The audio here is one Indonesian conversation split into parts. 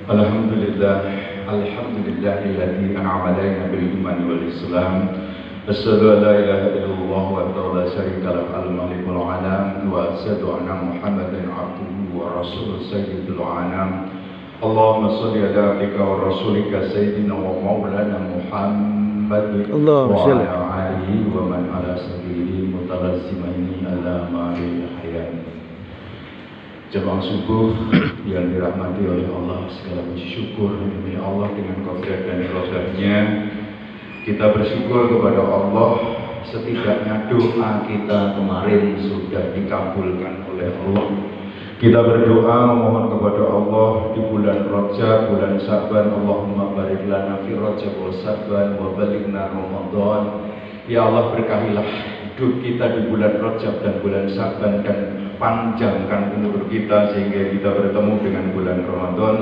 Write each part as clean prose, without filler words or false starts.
Alhamdulillah, alhamdulillahilladzi an'ama 'alaina bil iman wal Islam. Asyhadu an la ilaha illallah wa la syarika lahu al-malikul alam wa asyhadu anna Muhammadan 'abduhu wa rasuluhu sayyidul anam. Allahumma shalli ala abdika wa rasulika sayyidina wa maulana Muhammad wa ala alihi wa man ala sabilihi mutalassimaini ala ma'il hayat. Jemaah subuh yang dirahmati oleh Allah, segala puji syukur demi Allah dengan qadar dan iradahnya. Kita bersyukur kepada Allah, setidaknya doa kita kemarin sudah dikabulkan oleh Allah. Kita berdoa memohon kepada Allah di bulan Rajab, bulan Syaban, Allahumma barik lana fi Rajab wa Syaban wa balighna Ramadan. Ya Allah, berkahilah hidup kita di bulan Rajab dan bulan Syaban, dan panjangkan umur kita sehingga kita bertemu dengan bulan Ramadan.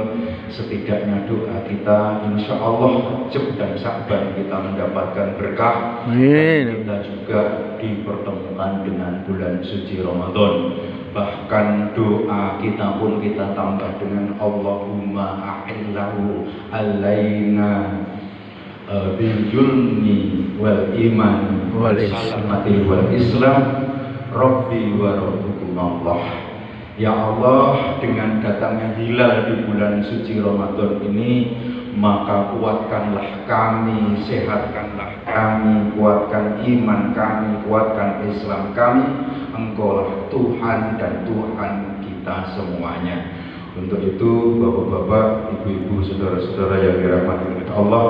Setidaknya doa kita, insya Allah Rajab dan Syaban kita mendapatkan berkah. Dan kita juga dipertemukan dengan bulan suci Ramadan. Bahkan doa kita pun kita tambah dengan Allahumma a'illahu alaina bil julmi wal iman wal salamati wal islam Rabbi wa rabbukum Allah. Ya Allah, dengan datangnya hilal di bulan suci Ramadan ini, maka kuatkanlah kami, sehatkanlah kami, kuatkan iman kami, kuatkan Islam kami. Engkaulah Tuhan dan Tuhan kita semuanya. Untuk itu, bapak-bapak, ibu-ibu, saudara-saudara yang dirahmati oleh Allah,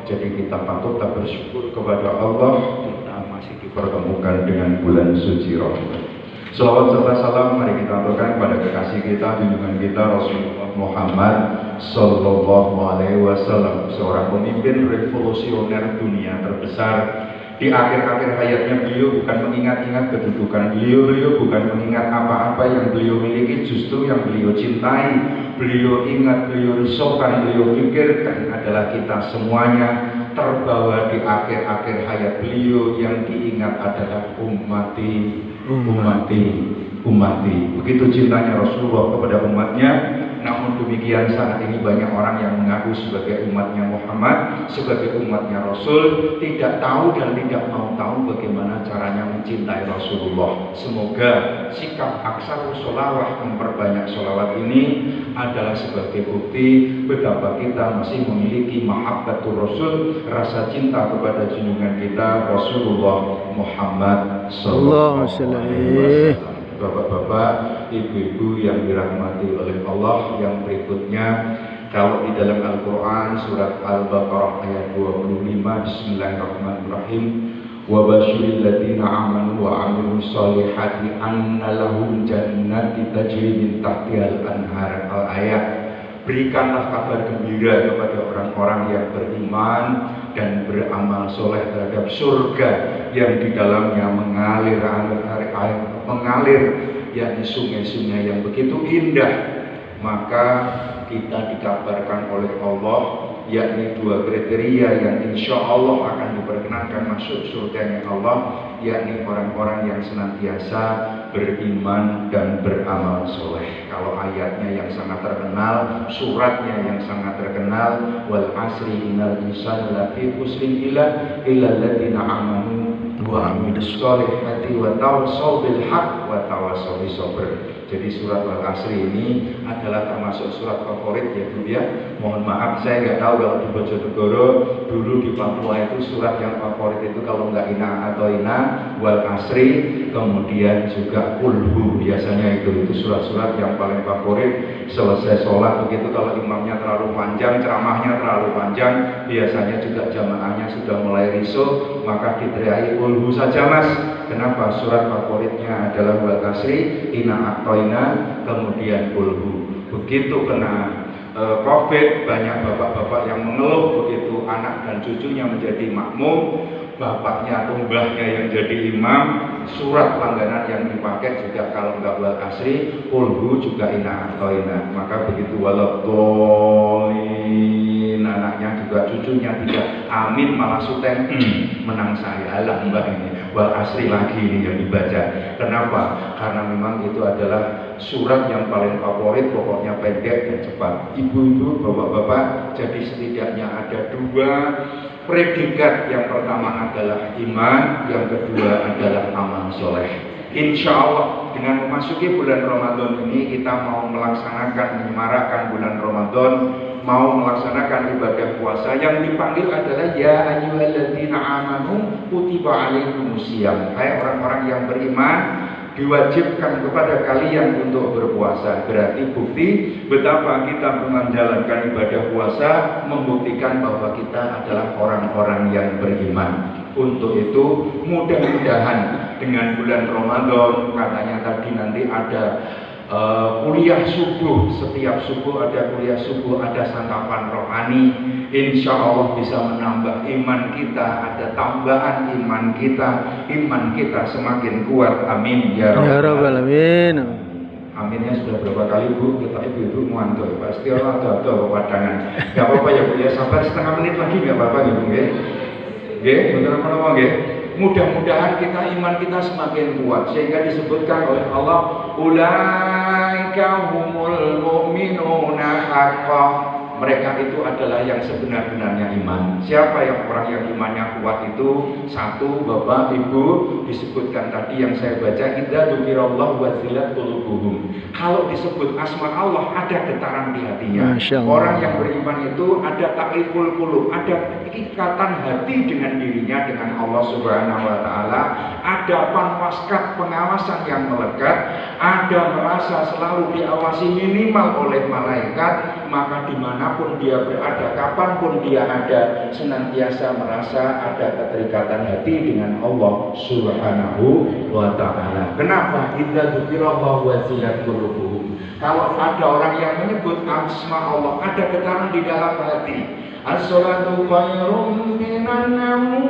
jadi kita patut tak bersyukur kepada Allah, kita masih dipertemukan dengan bulan suci Ramadan. Salawat serta salam mari kita aturkan pada kekasih kita, junjungan kita Rasulullah Muhammad Sallallahu Alaihi Wasallam, seorang pemimpin revolusioner dunia terbesar. Di akhir-akhir hayatnya beliau bukan mengingat-ingat kedudukan beliau bukan mengingat apa-apa yang beliau miliki, justru yang beliau cintai, beliau ingat, beliau risaukan, beliau pikirkan adalah kita semuanya. Terbawa di akhir-akhir hayat beliau, yang diingat adalah ummati. Begitu cintanya Rasulullah kepada umatnya. Namun demikian saat ini banyak orang yang mengaku sebagai umatnya Muhammad, sebagai umatnya Rasul, tidak tahu dan tidak mau tahu bagaimana caranya mencintai Rasulullah. Semoga sikap aksarus sholawah, memperbanyak sholawat ini adalah sebagai bukti betapa kita masih memiliki mahabbatur Rasul, rasa cinta kepada junjungan kita Rasulullah Muhammad Sallallahu Alaihi Wasallam. Bapak-bapak, ibu-ibu yang dirahmati oleh Allah, yang berikutnya, kalau di dalam Al-Quran surat Al-Baqarah ayat 25, Bismillahirrahmanirrahim, wa basyiril ladzina amanu wa 'amilus sholihati anna lahum jannati tajri min tahtihal anhar. Al-ayat, berikanlah kabar gembira kepada orang-orang yang beriman dan beramal soleh terhadap surga yang di dalamnya mengalir yakni sungai-sungai yang begitu indah. Maka kita dikabarkan oleh Allah yakni dua kriteria yang insya Allah akan diperkenankan masuk surganya Allah, yakni orang-orang yang senantiasa beriman dan beramal soleh. Kalau ayatnya yang sangat terkenal, suratnya yang sangat terkenal, wal asri innal insana lafi khusrin illa alladziina amanu wa amilus sholihati wa tawassaw bil haqq wa tawassaw bis sabr. Jadi surat Al-Asri ini adalah termasuk surat favorit ya Bu ya. Mohon maaf saya nggak tahu kalau di Bojonegoro dulu di Papua itu surat yang favorit itu kalau nggak Ina atau Ina, Wal Asri, kemudian juga Kulhu, biasanya itu surat-surat yang paling favorit. Selesai sholat begitu, kalau imamnya terlalu panjang, ceramahnya terlalu panjang, biasanya juga jamaahnya sudah mulai risau, maka diteriaki Kulhu saja mas. Kenapa? Surat favoritnya adalah Wal Asri, Ina atau Ina, kemudian Kulhu. Begitu kena COVID, banyak bapak-bapak yang mengeluh begitu anak dan cucunya menjadi makmum, bapaknya atau mbahnya yang jadi imam, surat langganan yang dipakai juga kalau enggak Wal Asri, Kulhu, juga Ina atau Ina. Maka begitu waladhdallin, anaknya juga cucunya tidak amin, malah suteng menang saya, alah mbah ini wal asri lagi ini yang dibaca. Kenapa? Karena memang itu adalah surat yang paling favorit, pokoknya pendek dan cepat. Ibu-ibu, bapak-bapak, jadi setidaknya ada dua predikat. Yang pertama adalah iman, yang kedua adalah amal soleh. Insya Allah dengan memasuki bulan Ramadan ini kita mau melaksanakan, menyemarakan bulan Ramadan, mau melaksanakan ibadah puasa. Yang dipanggil adalah ya ayyuhalladzina amanu kutiba alaikumusiyam. Hai orang-orang yang beriman, diwajibkan kepada kalian untuk berpuasa. Berarti bukti betapa kita menjalankan ibadah puasa membuktikan bahwa kita adalah orang-orang yang beriman. Untuk itu mudah-mudahan dengan bulan Ramadan, katanya tadi nanti ada kuliah subuh, setiap subuh ada kuliah subuh, ada santapan rohani. Insya Allah bisa menambah iman kita, ada tambahan iman kita semakin kuat. Amin ya rabbal alamin. Aminnya sudah berapa kali Bu? Kita ibu-ibu muantul pasti orang ada padangan. Gak apa-apa ya Bu ya, sabar setengah menit lagi gak apa-apa ya Bu ya. Betul apa nggih? Mudah-mudahan iman kita semakin kuat sehingga disebutkan oleh Allah ulaika humul mu'minuna haqqan. Mereka itu adalah yang sebenar-benarnya iman. Siapa yang orang yang imannya kuat itu? Satu, Bapak, Ibu, disebutkan tadi yang saya baca, idza dzukirallahu wajilat qulubuhum. Kalau disebut asma Allah ada getaran di hatinya. Orang yang beriman itu ada takliful qulub, ada ikatan hati dengan dirinya, dengan Allah Subhanahu wa taala, ada panwaskat pengawasan yang melekat, ada merasa selalu diawasi minimal oleh malaikat, maka dimanapun dia berada, kapanpun dia ada, senantiasa merasa ada keterikatan hati dengan Allah Subhanahu wa ta'ala. Kenapa? Idza dzukirallahu wajilat qulubuhum. Kalau ada orang yang menyebut asma Allah, ada getaran di dalam hati. As-salatu khairum minan naum.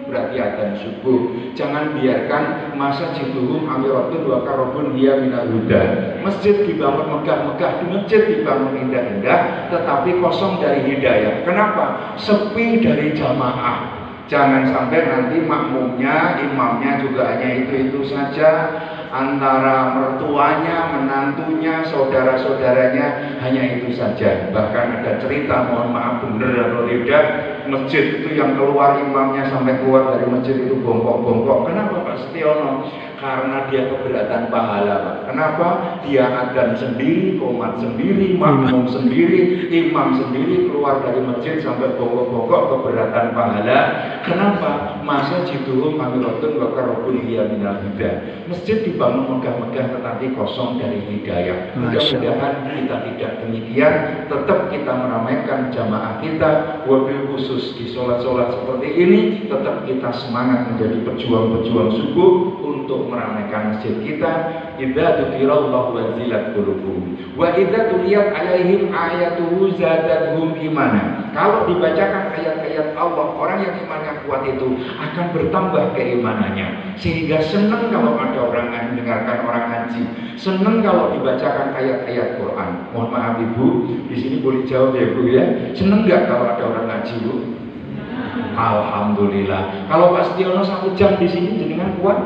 Berarti adzan subuh. Jangan biarkan masa jiduhum amiratun wa karobun hiya minal huda. Masjid dibangun megah-megah, di masjid dibangun indah-indah, tetapi kosong dari hidayah. Kenapa? Sepi dari jamaah. Jangan sampai nanti makmumnya, imamnya juga hanya itu-itu saja, antara mertuanya, menantunya, saudara-saudaranya hanya itu saja. Bahkan ada cerita, mohon maaf benar atau tidak, masjid itu yang keluar imamnya sampai keluar dari masjid itu bongkok-bongkok. Kenapa Pak Setiono? Karena dia keberatan pahala Pak. Kenapa? Dia adzan sendiri, qomat sendiri, makmum sendiri, imam sendiri, keluar dari masjid sampai bongkok-bongkok, keberatan pahala. Kenapa? Masa jiduhum amiratun wa karobun hiya minal huda. Masjid dibangun megah-megah tetapi kosong dari hidayah. Mudah-mudahan kita tidak demikian, tetap kita meramaikan jamaah kita, wabil khusus di sholat-sholat seperti ini, tetap kita semangat menjadi pejuang-pejuang subuh untuk meramaikan masjid kita. Idza dzukirallahu wajilat qulubuhum wa idza tuliyat alaihim ayatuhu zadatuhum imana. Kalau dibacakan ayat-ayat Allah, orang yang imannya kuat itu akan bertambah keimanannya, sehingga senang kalau ada orang mendengarkan orang ngaji, senang kalau dibacakan ayat-ayat Quran. Mohon maaf Ibu, di sini boleh jawab ya Bu ya. Senang nggak kalau ada orang ngaji Bu? Alhamdulillah. Kalau Pak Setiono 1 jam di sini jenengan kuat?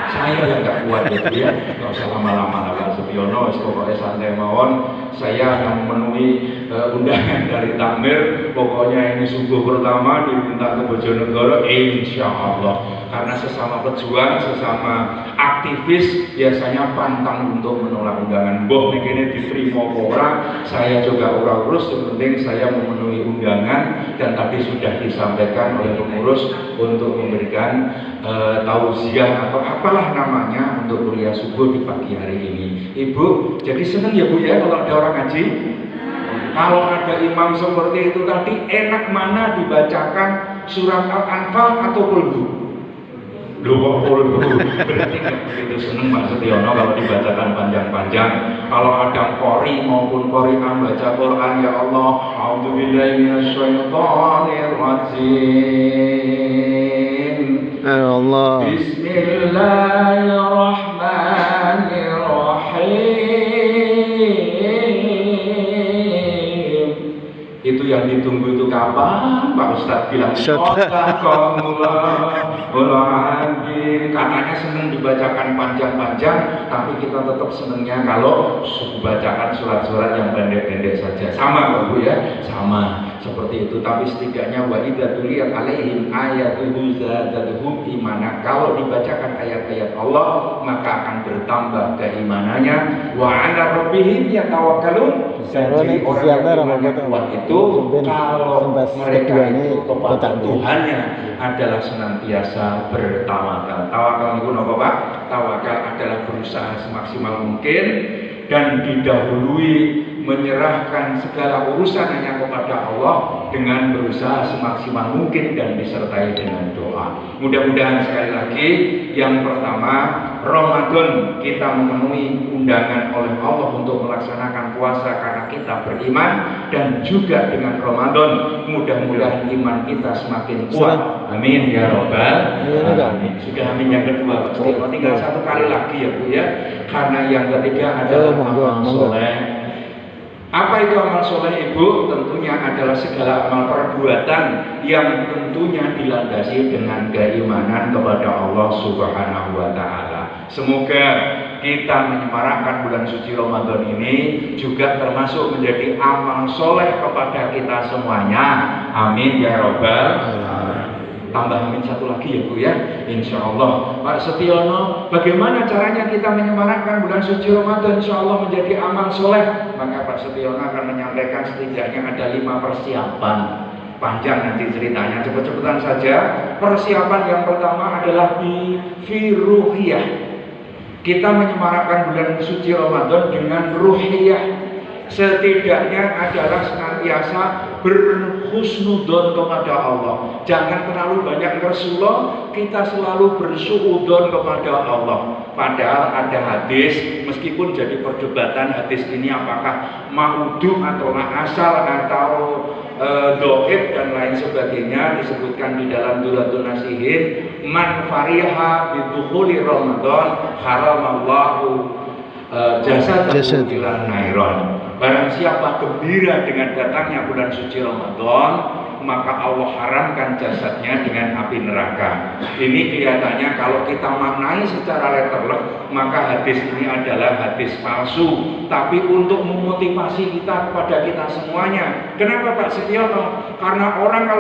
Saya yang nggak kuat ya Bu ya. Nggak usah lama-lama lah Pak Setiono, pokoknya santai mawon. Saya akan memenuhi undangan dari takmir. Pokoknya ini subuh pertama diminta ke Bojonegoro, insya Allah. Karena sesama pejuang, sesama aktivis biasanya pantang untuk menolak undangan. Boh ini diterima orang, saya juga orang urus. Yang penting saya memenuhi undangan, dan tadi sudah disampaikan oleh pengurus untuk memberikan tausiah atau apalah namanya untuk kuliah subuh di pagi hari ini. Ibu, jadi senang ya Bu ya kalau ada orang ngaji? Kalau ada imam seperti itu tadi, enak mana dibacakan surat Al-Anfal atau Qul? Loh kok berarti nggak begitu seneng Pak Setiono kalau dibacakan panjang-panjang. Kalau ada qori maupun qori'ah baca Quran, ya Allah, a'udzubillahi minasyaitonir rajim. Allah. Bismillahirrahmanirrahim. Itu yang ditunggu itu itu kapan Pak Ustadz bilang katanya seneng dibacakan panjang-panjang, tapi kita tetap senengnya kalau bacakan surat-surat yang pendek-pendek saja. Sama Bapak Bu ya, sama seperti itu. Tapi setidaknya wa idza tuliyat alaihim ayatuhu zadatuhum imana. Kalau dibacakan ayat-ayat Allah maka akan bertambah keimanannya. Wa 'ala rabbihim yatawakkalun. Jadi orang yang kuat itu kalau mereka itu kepada Tuhannya adalah senantiasa bertawakal. Tawakal itu apa Pak? Tawakal adalah berusaha semaksimal mungkin dan didahului menyerahkan segala urusan hanya kepada Allah dengan berusaha semaksimal mungkin dan disertai dengan doa. Mudah-mudahan sekali lagi yang pertama, Ramadan kita memenuhi undangan oleh Allah untuk melaksanakan puasa karena kita beriman, dan juga dengan Ramadan mudah-mudahan iman kita semakin kuat. Amin ya robbal alamin. Sudah amin yang kedua Pak Setio, tinggal satu kali lagi ya Bu ya, karena yang ketiga adalah amal soleh. Apa itu amal soleh Ibu? Tentunya adalah segala amal perbuatan yang tentunya dilandasi dengan keimanan kepada Allah Subhanahu wa Ta'ala. Semoga kita menyemarakkan bulan suci Ramadan ini juga termasuk menjadi amal soleh kepada kita semuanya. Amin ya robbal alamin. Tambah amin satu lagi ya Bu ya, insya Allah. Pak Setiono, bagaimana caranya kita menyemarakkan bulan suci Ramadan insya Allah menjadi amal soleh? Maka Pak Setiono akan menyampaikan setidaknya ada 5 persiapan. Panjang nanti ceritanya, cepet-cepetan saja. Persiapan yang pertama adalah fi ruhiyah. Kita menyemarakkan bulan suci Ramadan dengan ruhiyah. Setidaknya adalah senantiasa berhusnudon kepada Allah. Jangan terlalu banyak Rasulullah, kita selalu bersuudon kepada Allah. Padahal ada hadis, meskipun jadi perdebatan hadis ini apakah ma'udhu atau asal atau doib dan lain sebagainya, disebutkan di dalam Duratun Nasihin, man fariha bidukhuli Ramadan haramallahu jasad ila nairon. Barang siapa gembira dengan datangnya bulan suci Ramadan, maka Allah haramkan jasadnya dengan api neraka. Ini kelihatannya kalau kita maknai secara letterlek, maka hadis ini adalah hadis palsu. Tapi untuk memotivasi kita kepada kita semuanya. Kenapa Pak Setiono? Karena orang kalau